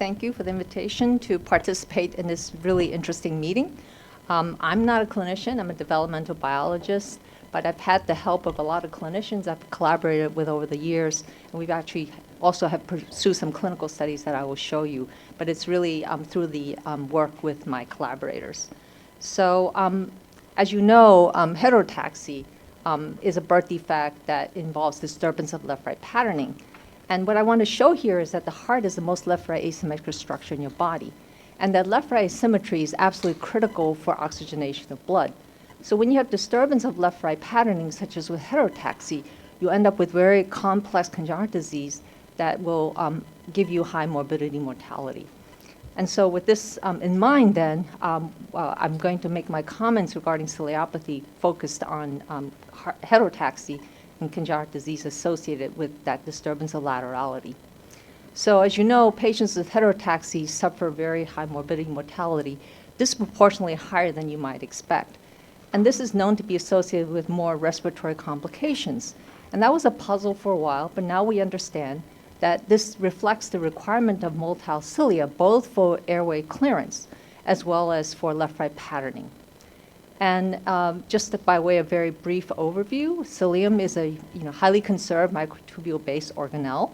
thank you for the invitation to participate in this really interesting meeting. I'm not a clinician, I'm a developmental biologist, but I've had the help of a lot of clinicians I've collaborated with over the years, and we've actually also have pursued some clinical studies that I will show you, but it's really through the work with my collaborators. So as you know, heterotaxy is a birth defect that involves disturbance of left-right patterning. And what I want to show here is that the heart is the most left-right asymmetric structure in your body. And that left-right asymmetry is absolutely critical for oxygenation of blood. So when you have disturbance of left-right patterning, such as with heterotaxy, you end up with very complex congenital disease that will give you high morbidity mortality. And so with this in mind then, I'm going to make my comments regarding ciliopathy focused on heterotaxy and congenital disease associated with that disturbance of laterality. So as you know, patients with heterotaxy suffer very high morbidity mortality, disproportionately higher than you might expect. And this is known to be associated with more respiratory complications. And that was a puzzle for a while, but now we understand that this reflects the requirement of motile cilia, both for airway clearance as well as for left-right patterning. And just by way of very brief overview, cilium is a highly conserved microtubule-based organelle.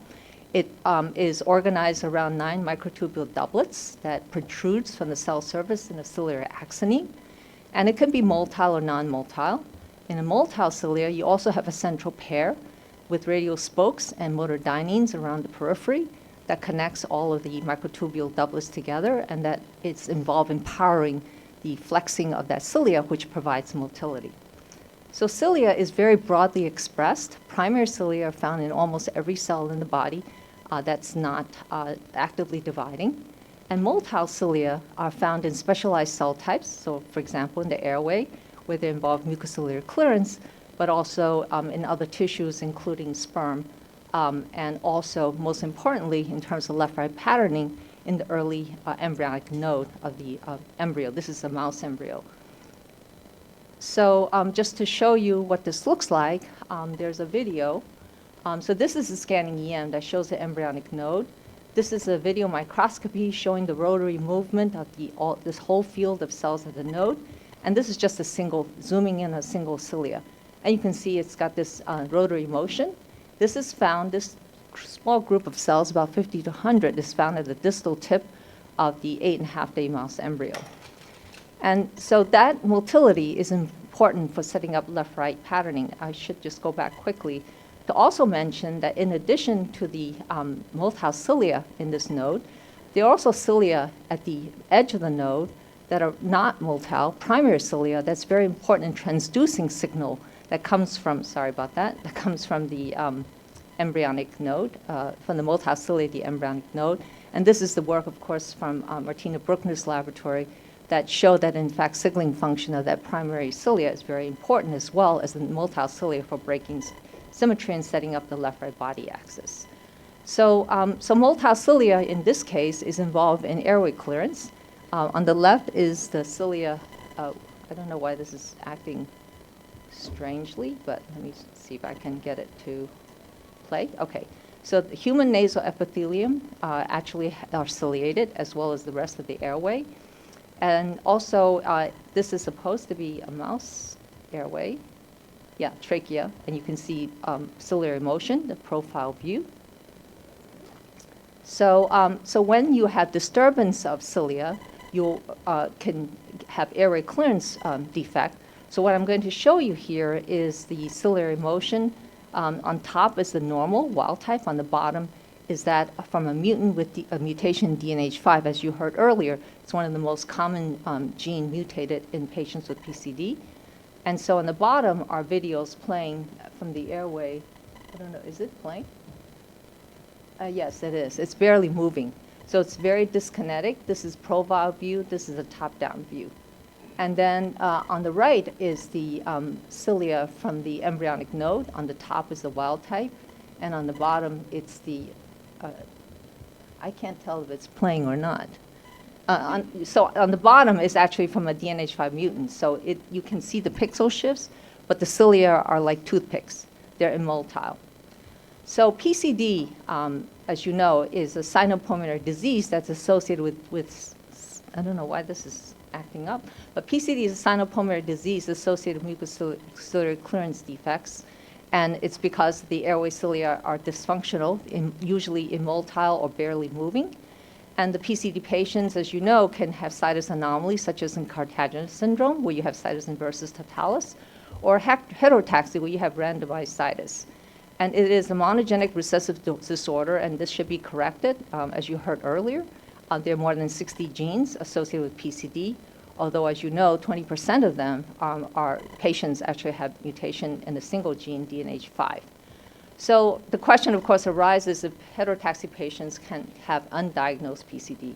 It is organized around 9 microtubule doublets that protrudes from the cell surface in a ciliary axoneme. And it can be motile or non-motile. In a motile cilia, you also have a central pair with radial spokes and motor dyneins around the periphery that connects all of the microtubule doublets together, and that it's involved in powering the flexing of that cilia, which provides motility. So cilia is very broadly expressed. Primary cilia are found in almost every cell in the body that's not actively dividing. And motile cilia are found in specialized cell types, so for example in the airway, where they involve mucociliary clearance, but also in other tissues, including sperm, and also, most importantly, in terms of left-right patterning, in the early embryonic node of the embryo. This is a mouse embryo. So just to show you what this looks like, there's a video. So this is a scanning EM that shows the embryonic node. This is a video microscopy showing the rotary movement of this whole field of cells at the node. And this is just a single, zooming in a single cilia. And you can see it's got this rotary motion. This is found, this small group of cells, about 50 to 100, is found at the distal tip of the 8.5-day mouse embryo. And so that motility is important for setting up left-right patterning. I should just go back quickly to also mention that in addition to the motile cilia in this node, there are also cilia at the edge of the node that are not motile, primary cilia, that's very important in transducing signal that comes from, sorry about that, that comes from the embryonic node, from the motile cilia, the embryonic node. And this is the work, of course, from Martina Bruckner's laboratory that show that, in fact, signaling function of that primary cilia is very important, as well as the motile cilia for breaking symmetry and setting up the left-right body axis. So motile cilia, in this case, is involved in airway clearance. On the left is the cilia. I don't know why this is acting strangely, but let me see if I can get it to play. Okay, so the human nasal epithelium actually are ciliated, as well as the rest of the airway. And also, this is supposed to be a mouse airway. Yeah, trachea, and you can see ciliary motion, the profile view. So, so when you have disturbance of cilia, you can have airway clearance defect. So what I'm going to show you here is the ciliary motion. On top is the normal wild type. On the bottom is that from a mutant with a mutation DNH5. As you heard earlier, it's one of the most common gene mutated in patients with PCD. And so on the bottom are videos playing from the airway. I don't know, is it playing? Yes, it is. It's barely moving. So it's very dyskinetic. This is profile view. This is a top-down view. And then on the right is the cilia from the embryonic node. On the top is the wild type. And on the bottom, it's the, I can't tell if it's playing or not. So on the bottom is actually from a DNH5 mutant. So you can see the pixel shifts, but the cilia are like toothpicks. They're immotile. So PCD, as you know, is a sinopulmonary disease that's associated with I don't know why this is acting up, but PCD is a sinopulmonary disease associated with mucociliary clearance defects. And it's because the airway cilia are dysfunctional, usually immotile or barely moving. And the PCD patients, as you know, can have sinus anomalies, such as in Cartaginous syndrome, where you have sinus inversus totalis, or heterotaxy, where you have randomized sinus. And it is a monogenic recessive disorder, and this should be corrected, as you heard earlier. There are more than 60 genes associated with PCD, although, as you know, 20% of them are patients actually have mutation in a single gene, DNH5. So the question, of course, arises if heterotaxy patients can have undiagnosed PCD.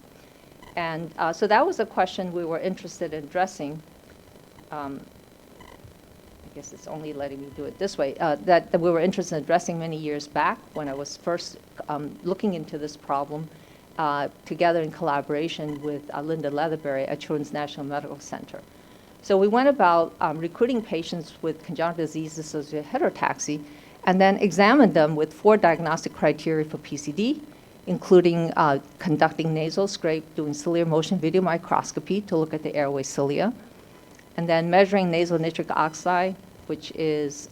And so that was a question we were interested in addressing. I guess it's only letting me do it this way, that we were interested in addressing many years back when I was first looking into this problem together in collaboration with Linda Leatherberry at Children's National Medical Center. So we went about recruiting patients with congenital disease associated with heterotaxy and then examined them with 4 diagnostic criteria for PCD, including conducting nasal scrape, doing ciliary motion video microscopy to look at the airway cilia, and then measuring nasal nitric oxide, which is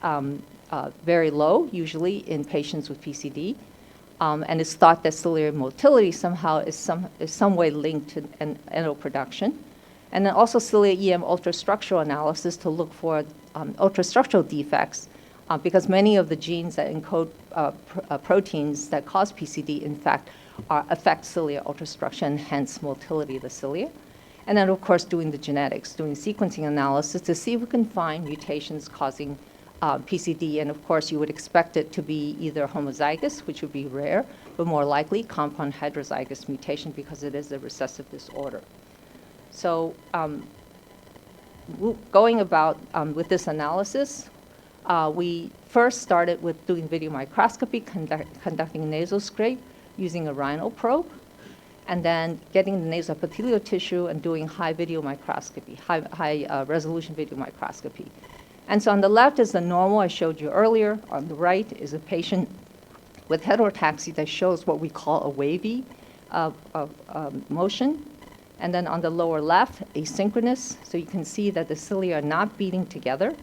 very low, usually in patients with PCD. And it's thought that ciliary motility somehow is some way linked to NO production. And then also cilia EM ultrastructural analysis to look for ultrastructural defects, because many of the genes that encode proteins that cause PCD, in fact, affect cilia ultrastructure and hence motility of the cilia. And then, of course, doing the genetics, doing sequencing analysis to see if we can find mutations causing PCD. And, of course, you would expect it to be either homozygous, which would be rare, but more likely compound heterozygous mutation because it is a recessive disorder. So going about with this analysis, we first started with doing video microscopy, conducting a nasal scrape using a rhino probe, and then getting the nasal epithelial tissue and doing high video microscopy, high resolution video microscopy. And so on the left is the normal I showed you earlier. On the right is a patient with heterotaxy that shows what we call a wavy motion. And then on the lower left, asynchronous. So you can see that the cilia are not beating together.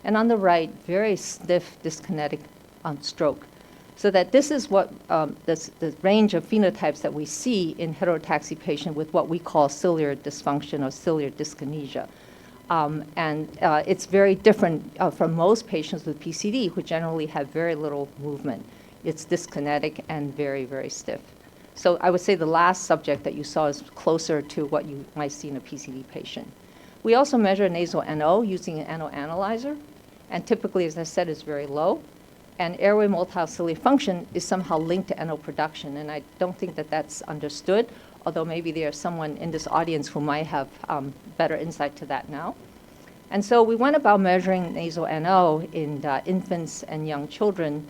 And on the right, very stiff dyskinetic stroke. So that this is what the range of phenotypes that we see in heterotaxy patient with what we call ciliary dysfunction or ciliary dyskinesia. And it's very different from most patients with PCD, who generally have very little movement. It's dyskinetic and very, very stiff. So I would say the last subject that you saw is closer to what you might see in a PCD patient. We also measure nasal NO using an NO analyzer. And typically, as I said, is very low. And airway multiciliary function is somehow linked to NO production. And I don't think that that's understood, although maybe there's someone in this audience who might have better insight to that now. And so we went about measuring nasal NO in infants and young children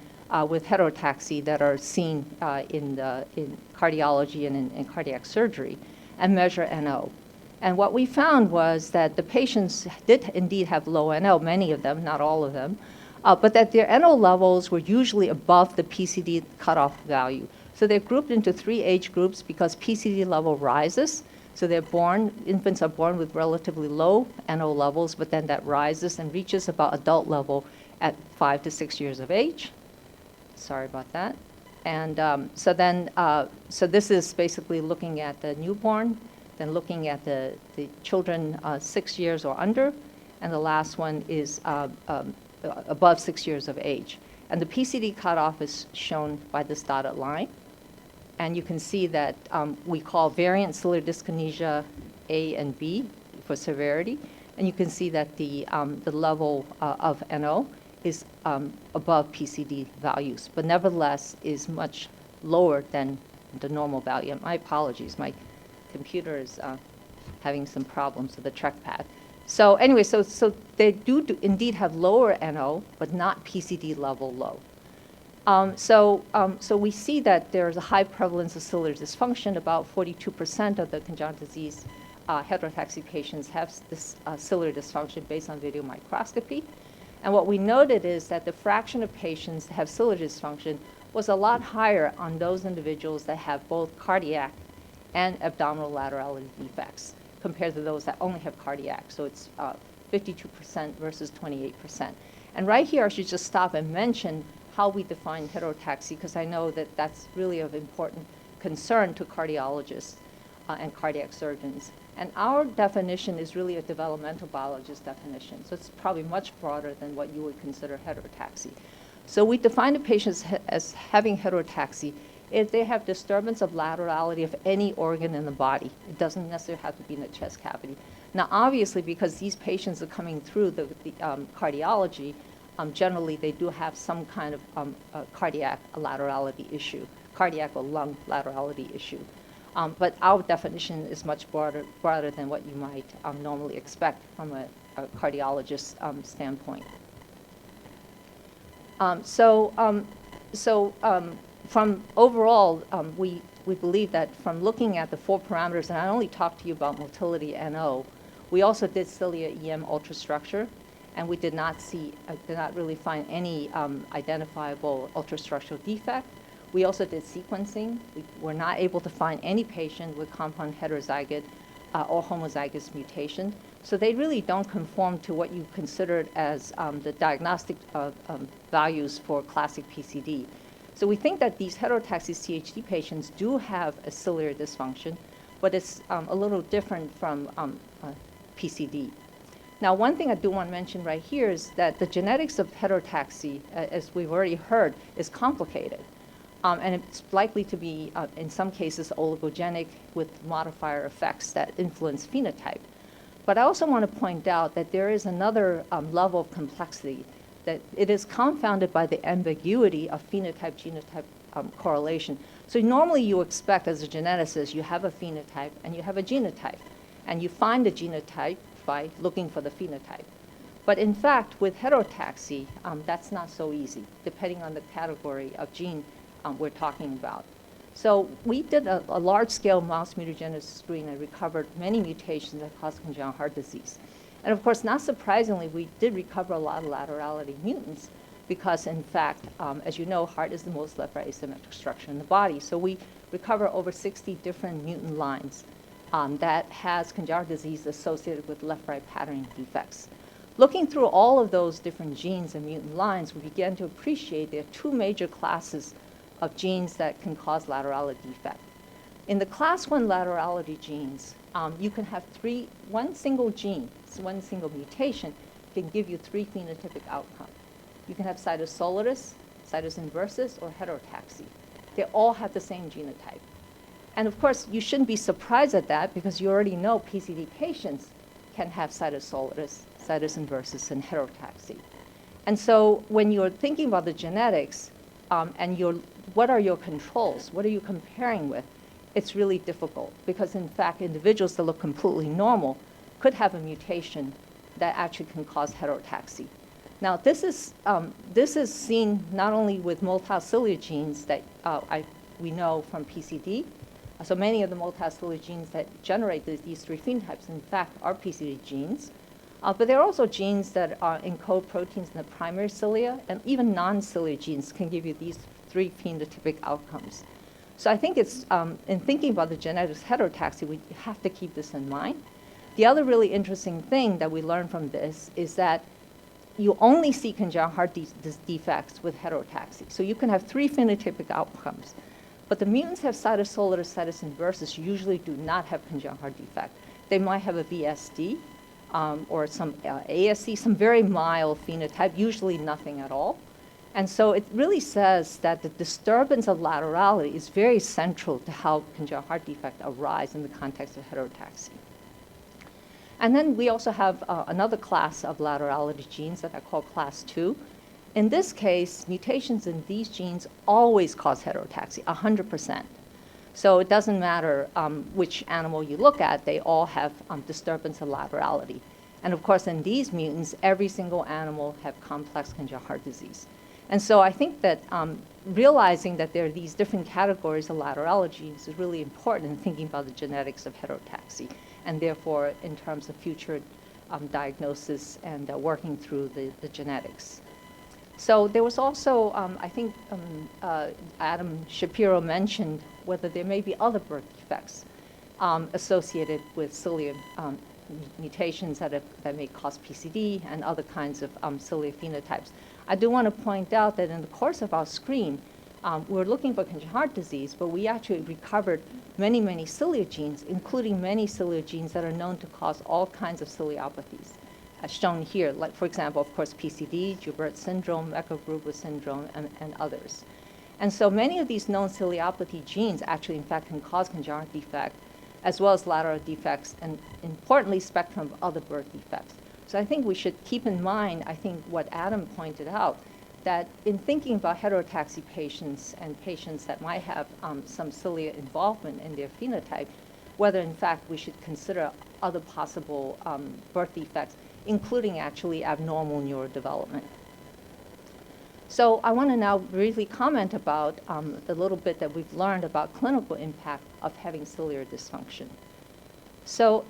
with heterotaxy that are seen in cardiology and in cardiac surgery, and measure NO. And what we found was that the patients did indeed have low NO, many of them, not all of them, but that their NO levels were usually above the PCD cutoff value. So they're grouped into 3 age groups because PCD level rises. So infants are born with relatively low NO levels, but then that rises and reaches about adult level at 5 to 6 years of age. Sorry about that. And so this is basically looking at the newborn, then looking at the children 6 years or under, and the last one is above 6 years of age. And the PCD cutoff is shown by this dotted line. And you can see that we call variant ciliary dyskinesia A and B for severity. And you can see that the level of NO is above PCD values, but nevertheless is much lower than the normal value. And my apologies, my computer is having some problems with the trackpad. So anyway, so they do indeed have lower NO, but not PCD level low. So we see that there's a high prevalence of ciliary dysfunction. About 42% of the congenital disease heterotaxy patients have this ciliary dysfunction based on video microscopy. And what we noted is that the fraction of patients that have ciliary dysfunction was a lot higher on those individuals that have both cardiac and abdominal laterality defects compared to those that only have cardiac. So it's 52% versus 28%. And right here, I should just stop and mention how we define heterotaxy, because I know that that's really of important concern to cardiologists and cardiac surgeons. And our definition is really a developmental biologist definition. So it's probably much broader than what you would consider heterotaxy. So we define the patients as having heterotaxy if they have disturbance of laterality of any organ in the body. It doesn't necessarily have to be in the chest cavity. Now, obviously, because these patients are coming through the cardiology, generally they do have some kind of cardiac laterality issue, cardiac or lung laterality issue. But our definition is much broader than what you might normally expect from a cardiologist standpoint. From overall, we believe that from looking at the 4 parameters, and I only talked to you about motility NO, we also did cilia EM ultrastructure, and we did not really find any identifiable ultrastructural defect. We also did sequencing. We were not able to find any patient with compound heterozygote or homozygous mutation. So they really don't conform to what you considered as the diagnostic values for classic PCD. So we think that these heterotaxy CHD patients do have a ciliary dysfunction, but it's a little different from PCD. Now, one thing I do want to mention right here is that the genetics of heterotaxy, as we've already heard, is complicated. And it's likely to be, in some cases, oligogenic with modifier effects that influence phenotype. But I also want to point out that there is another level of complexity, that it is confounded by the ambiguity of phenotype-genotype correlation. So normally you expect, as a geneticist, you have a phenotype and you have a genotype. And you find the genotype by looking for the phenotype. But in fact, with heterotaxy, that's not so easy, depending on the category of gene we're talking about. So we did a large-scale mouse mutagenesis screen and recovered many mutations that cause congenital heart disease. And of course, not surprisingly, we did recover a lot of laterality mutants because, in fact, as you know, heart is the most left-right asymmetric structure in the body. So we recover over 60 different mutant lines that has congenital disease associated with left-right patterning defects. Looking through all of those different genes and mutant lines, we began to appreciate there are 2 major classes of genes that can cause laterality defect. In the class 1 laterality genes, you can have one single gene, so one single mutation can give you 3 phenotypic outcomes. You can have situs solaris, situs inversus, or heterotaxy. They all have the same genotype. And of course, you shouldn't be surprised at that because you already know PCD patients can have situs solaris, situs inversus, and heterotaxy. And so when you're thinking about the genetics and what are your controls, what are you comparing with, it's really difficult because, in fact, individuals that look completely normal could have a mutation that actually can cause heterotaxy. Now, this is seen not only with multicilia genes that we know from PCD. So many of the multicilia genes that generate these 3 phenotypes, in fact, are PCD genes. But there are also genes that encode proteins in the primary cilia, and even non-cilia genes can give you these 3 phenotypic outcomes. So I think it's, in thinking about the genetics of heterotaxy, we have to keep this in mind. The other really interesting thing that we learned from this is that you only see congenital heart defects with heterotaxy. So you can have 3 phenotypic outcomes. But the mutants have situs solaris, situs inversus usually do not have congenital heart defect. They might have a VSD or some ASC, some very mild phenotype, usually nothing at all. And so it really says that the disturbance of laterality is very central to how congenital heart defect arise in the context of heterotaxy. And then we also have another class of laterality genes that I call class 2. In this case, mutations in these genes always cause heterotaxy, 100%. So it doesn't matter which animal you look at, they all have disturbance of laterality. And of course, in these mutants, every single animal have complex congenital heart disease. And so I think that realizing that there are these different categories of laterality genes is really important in thinking about the genetics of heterotaxy, and therefore in terms of future diagnosis and working through the genetics. So there was also, I think Adam Shapiro mentioned whether there may be other birth defects associated with cilia mutations that may cause PCD and other kinds of cilia phenotypes. I do want to point out that in the course of our screen, we're looking for congenital heart disease, but we actually recovered many, many cilia genes, including many cilia genes that are known to cause all kinds of ciliopathies, as shown here, like, for example, of course, PCD, Joubert syndrome, Becker-Gruber syndrome, and others. And so many of these known ciliopathy genes actually, in fact, can cause congenital heart defect, as well as lateral defects, and importantly, spectrum of other birth defects. So I think we should keep in mind, I think, what Adam pointed out, that in thinking about heterotaxy patients and patients that might have some cilia involvement in their phenotype, whether in fact we should consider other possible birth defects, including actually abnormal neurodevelopment. So I want to now briefly comment about a little bit that we've learned about clinical impact of having ciliary dysfunction. So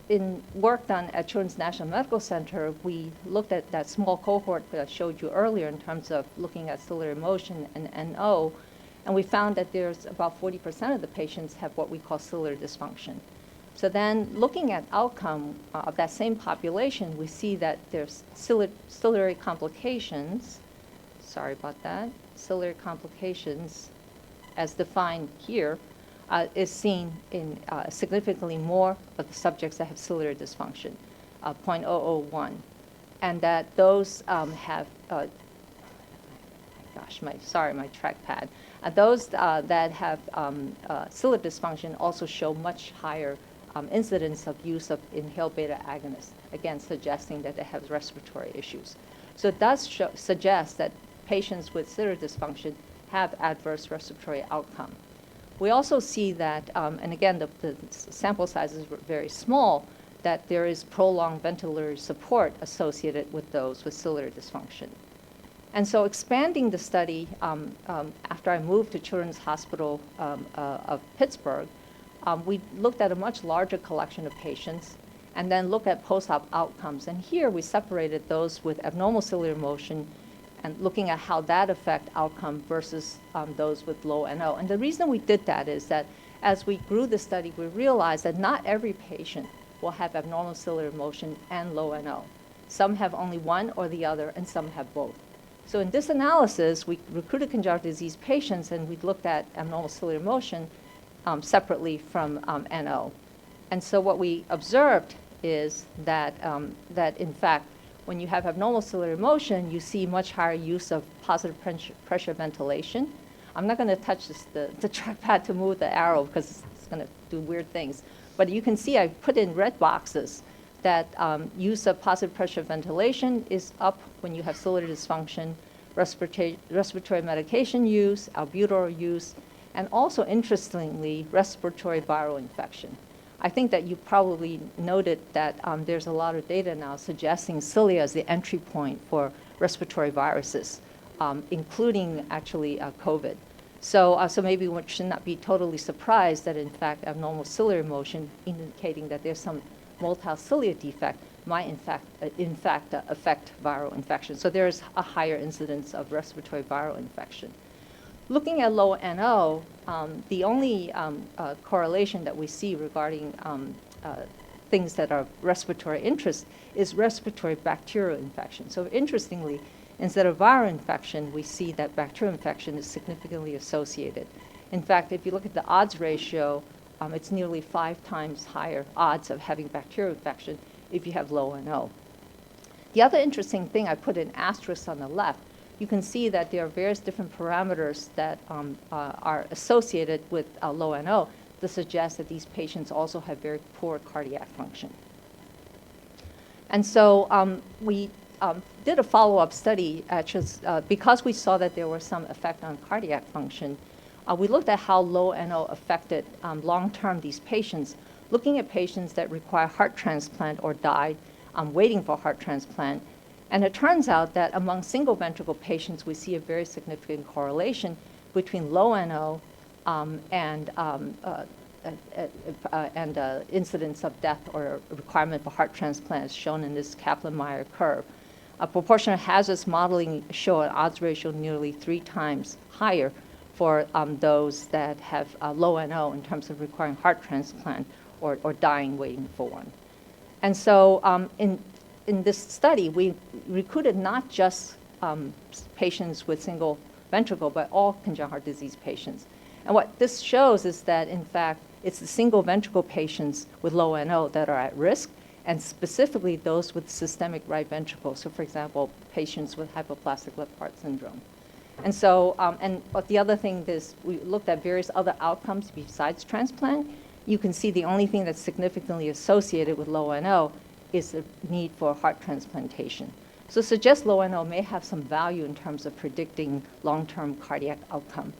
in work done at Children's National Medical Center, we looked at that small cohort that I showed you earlier in terms of looking at ciliary motion and NO, and we found that there's about 40% of the patients have what we call ciliary dysfunction. So then looking at outcome of that same population, we see that there's ciliary complications, sorry about that, ciliary complications as defined here, is seen in significantly more of the subjects that have ciliary dysfunction, 0.001. And that those have, gosh, my trackpad. Those that have ciliary dysfunction also show much higher incidence of use of inhaled beta agonists, again, suggesting that they have respiratory issues. So it does suggest that patients with ciliary dysfunction have adverse respiratory outcome. We also see that, and again, the sample sizes were very small, that there is prolonged ventilatory support associated with those with ciliary dysfunction. And so expanding the study, after I moved to Children's Hospital of Pittsburgh, we looked at a much larger collection of patients and then looked at post-op outcomes. And here we separated those with abnormal ciliary motion and looking at how that affect outcome versus those with low NO. And the reason we did that is that as we grew the study, we realized that not every patient will have abnormal ciliary motion and low NO. Some have only one or the other, and some have both. So in this analysis, we recruited congenital disease patients, and we looked at abnormal ciliary motion separately from NO. And so what we observed is that, that in fact, when you have abnormal ciliary motion, you see much higher use of positive pressure ventilation. I'm not going to touch the trackpad to move the arrow because it's going to do weird things. But you can see I put in red boxes that use of positive pressure ventilation is up when you have ciliary dysfunction, respiratory medication use, albuterol use, and also, interestingly, respiratory viral infection. I think that you probably noted that there's a lot of data now suggesting cilia as the entry point for respiratory viruses, including actually COVID. So maybe one should not be totally surprised that in fact abnormal ciliary motion indicating that there's some multicilia defect might in fact affect viral infection. So there's a higher incidence of respiratory viral infection. Looking at low NO, the only correlation that we see regarding things that are respiratory interest is respiratory bacterial infection. So interestingly, instead of viral infection, we see that bacterial infection is significantly associated. In fact, if you look at the odds ratio, it's nearly 5 times higher odds of having bacterial infection if you have low NO. The other interesting thing I put in asterisk on the left, you can see that there are various different parameters that are associated with low NO to suggest that these patients also have very poor cardiac function. And so we did a follow-up study, because we saw that there was some effect on cardiac function. We looked at how low NO affected long-term these patients, looking at patients that require heart transplant or died waiting for heart transplant. And it turns out that among single ventricle patients, we see a very significant correlation between low NO and incidence of death or requirement for heart transplant, as shown in this Kaplan-Meier curve. Proportional hazards modeling show an odds ratio nearly 3 times higher for those that have low NO in terms of requiring heart transplant or dying waiting for one. And so in this study, we recruited not just patients with single ventricle, but all congenital heart disease patients. And what this shows is that, in fact, it's the single ventricle patients with low NO that are at risk, and specifically those with systemic right ventricle. So, for example, patients with hypoplastic left heart syndrome. And so, but the other thing is we looked at various other outcomes besides transplant. You can see the only thing that's significantly associated with low NO is the need for heart transplantation. So it suggests low NO may have some value in terms of predicting long-term cardiac outcome.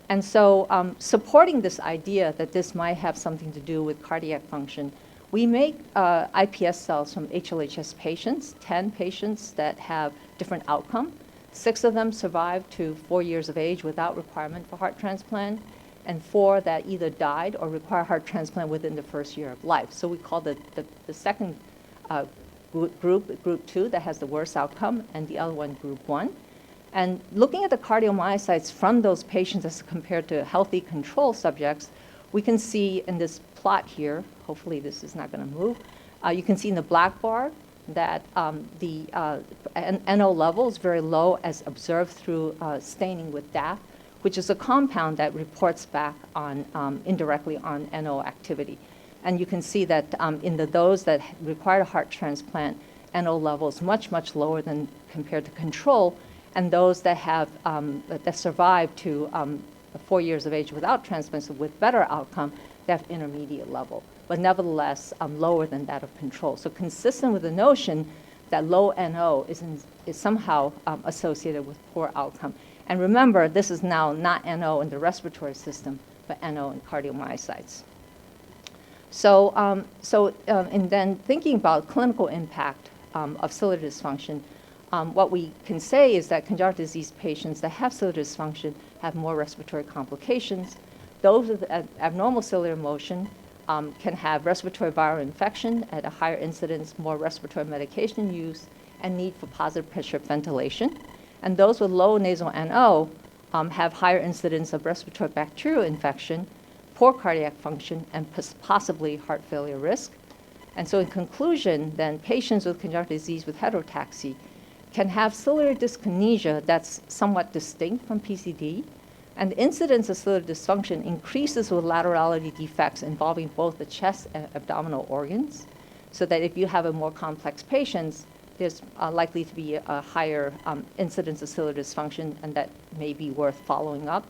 And so supporting this idea that this might have something to do with cardiac function, we make iPS cells from HLHS patients, 10 patients that have different outcome. 6 of them survived to 4 years of age without requirement for heart transplant, and 4 that either died or require heart transplant within the first year of life. So we call the second group 2, that has the worst outcome, and the other one, group 1. And looking at the cardiomyocytes from those patients as compared to healthy control subjects, we can see in this plot here, hopefully this is not going to move, you can see in the black bar that the NO level is very low as observed through staining with DAF, which is a compound that reports back on indirectly on NO activity. And you can see that in those that require a heart transplant, NO level is much, much lower than compared to control, and those that have that survive to 4 years of age without transplant, so with better outcome, they have intermediate level, but nevertheless lower than that of control. So consistent with the notion that low NO is somehow associated with poor outcome. And remember, this is now not NO in the respiratory system, but NO in cardiomyocytes. So, and then thinking about clinical impact of ciliary dysfunction, what we can say is that congenital disease patients that have ciliary dysfunction have more respiratory complications. Those with abnormal ciliary motion can have respiratory viral infection at a higher incidence, more respiratory medication use, and need for positive pressure ventilation. And those with low nasal NO have higher incidence of respiratory bacterial infection, poor cardiac function, and possibly heart failure risk. And so in conclusion, then patients with congenital disease with heterotaxy can have ciliary dyskinesia that's somewhat distinct from PCD, and the incidence of ciliary dysfunction increases with laterality defects involving both the chest and abdominal organs, so that if you have a more complex patient, there's likely to be a higher incidence of ciliary dysfunction, and that may be worth following up.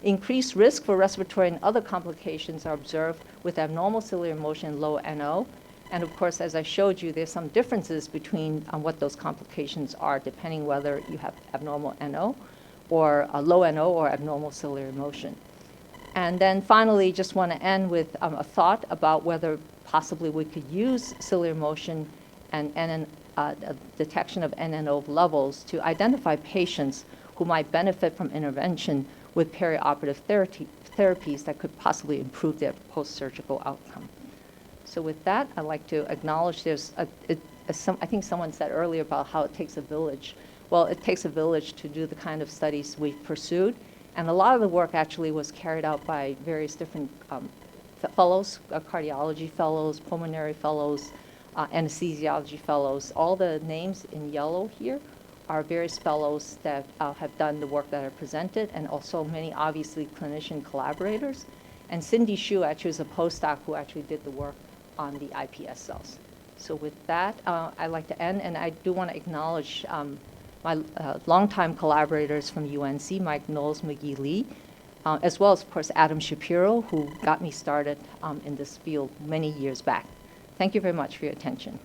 Increased risk for respiratory and other complications are observed with abnormal ciliary motion and low NO. And of course, as I showed you, there's some differences between what those complications are, depending whether you have abnormal NO or low NO or abnormal ciliary motion. And then finally, just want to end with a thought about whether possibly we could use ciliary motion and detection of NNO levels to identify patients who might benefit from intervention with perioperative therapies that could possibly improve their post-surgical outcome. So with that, I'd like to acknowledge I think someone said earlier about how it takes a village. Well, it takes a village to do the kind of studies we've pursued. And a lot of the work actually was carried out by various different fellows, cardiology fellows, pulmonary fellows, anesthesiology fellows. All the names in yellow here are various fellows that have done the work that I presented, and also many obviously clinician collaborators. And Cindy Hsu actually is a postdoc who actually did the work on the iPS cells. So with that, I'd like to end, and I do want to acknowledge my longtime collaborators from UNC, Mike Knowles, McGee Lee, as well as, of course, Adam Shapiro, who got me started in this field many years back. Thank you very much for your attention.